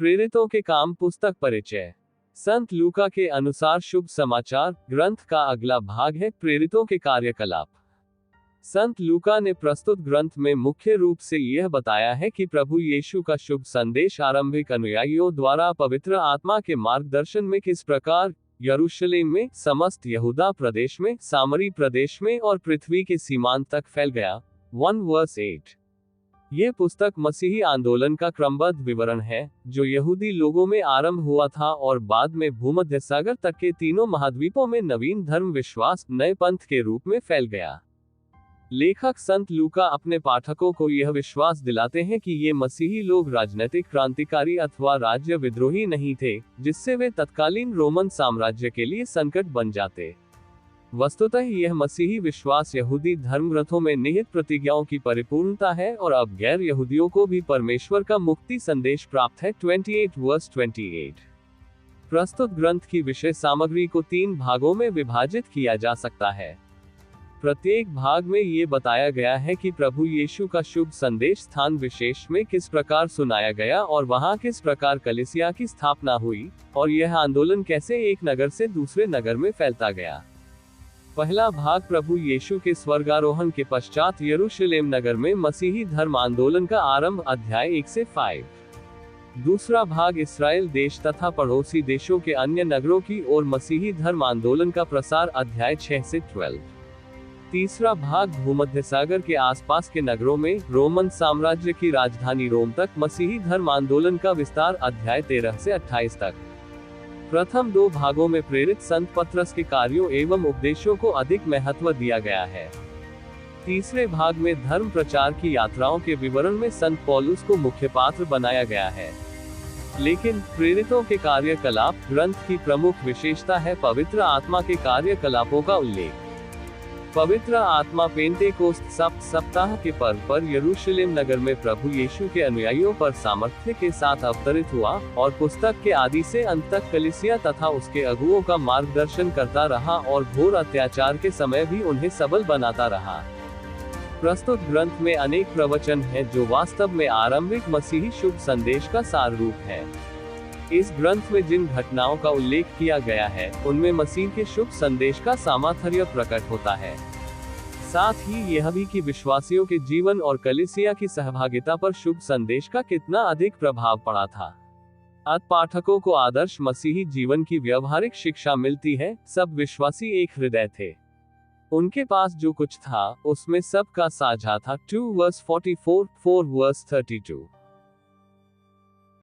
प्रेरितों के काम पुस्तक परिचय। संत लूका के अनुसार शुभ समाचार ग्रंथ का अगला भाग है प्रेरितों के कार्यकलाप। संत लूका ने प्रस्तुत ग्रंथ में मुख्य रूप से यह बताया है कि प्रभु यीशु का शुभ संदेश आरंभिक अनुयायियों द्वारा पवित्र आत्मा के मार्गदर्शन में किस प्रकार यरूशलेम में, समस्त यहूदा प्रदेश में, सामरी प्रदेश में और पृथ्वी के सीमांत तक फैल गया। 1 वर्स 8। यह पुस्तक मसीही आंदोलन का क्रमबद्ध विवरण है, जो यहूदी लोगों में आरंभ हुआ था और बाद में भूमध्य सागर तक के तीनों महाद्वीपों में नवीन धर्म विश्वास, नए पंथ के रूप में फैल गया। लेखक संत लूका अपने पाठकों को यह विश्वास दिलाते हैं कि ये मसीही लोग राजनैतिक क्रांतिकारी अथवा राज्य विद्रोही नहीं थे, जिससे वे तत्कालीन रोमन साम्राज्य के लिए संकट बन जाते। वस्तुतः यह मसीही विश्वास यहूदी धर्मग्रंथों में निहित प्रतिज्ञाओं की परिपूर्णता है और अब गैर यहूदियों को भी परमेश्वर का मुक्ति संदेश प्राप्त है। 28 वर्स 28। प्रस्तुत ग्रंथ की विषय सामग्री को 3 भागों में विभाजित किया जा सकता है। प्रत्येक भाग में ये बताया गया है कि प्रभु यीशु का शुभ संदेश स्थान विशेष में किस प्रकार सुनाया गया और वहां किस प्रकार कलीसिया की स्थापना हुई, और यह आंदोलन कैसे एक नगर से दूसरे नगर में फैलता गया। पहला भाग प्रभु यीशु के स्वर्गारोहण के पश्चात यरूशलेम नगर में मसीही धर्म आंदोलन का आरंभ, अध्याय 1 से 5। दूसरा भाग इस्राएल देश तथा पड़ोसी देशों के अन्य नगरों की ओर मसीही धर्म आंदोलन का प्रसार, अध्याय 6 से 12। तीसरा भाग भूमध्य सागर के आसपास के नगरों में रोमन साम्राज्य की राजधानी रोम तक मसीही धर्म आंदोलन का विस्तार, अध्याय 13 से 28 तक। प्रथम 2 भागों में प्रेरित संत पत्रस के कार्यों एवं उपदेशों को अधिक महत्व दिया गया है। तीसरे भाग में धर्म प्रचार की यात्राओं के विवरण में संत पौलुस को मुख्य पात्र बनाया गया है। लेकिन प्रेरितों के कार्यकलाप ग्रंथ की प्रमुख विशेषता है पवित्र आत्मा के कार्यकलापों का उल्लेख। पवित्र आत्मा पेंटेकोस्त सप्ताह के पर्व पर यरूशलेम नगर में प्रभु यीशु के अनुयायियों पर सामर्थ्य के साथ अवतरित हुआ और पुस्तक के आदि से अंत तक कलीसिया तथा उसके अगुओं का मार्गदर्शन करता रहा और घोर अत्याचार के समय भी उन्हें सबल बनाता रहा। प्रस्तुत ग्रंथ में अनेक प्रवचन हैं जो वास्तव में आरंभिक मसीही शुभ संदेश का सार रूप है। इस ग्रंथ में जिन घटनाओं का उल्लेख किया गया है, उनमें मसीह के शुभ संदेश का सामर्थ्य प्रकट होता है। साथ ही यह भी कि विश्वासियों के जीवन और कलीसिया की सहभागिता पर शुभ संदेश का कितना अधिक प्रभाव पड़ा था। अत पाठकों को आदर्श मसीही जीवन की व्यवहारिक शिक्षा मिलती है। सब विश्वासी एक हृदय थे। उनके पास जो कुछ था, उसमें सबका साझा था। 2 वर्स 44, 4 वर्स 32।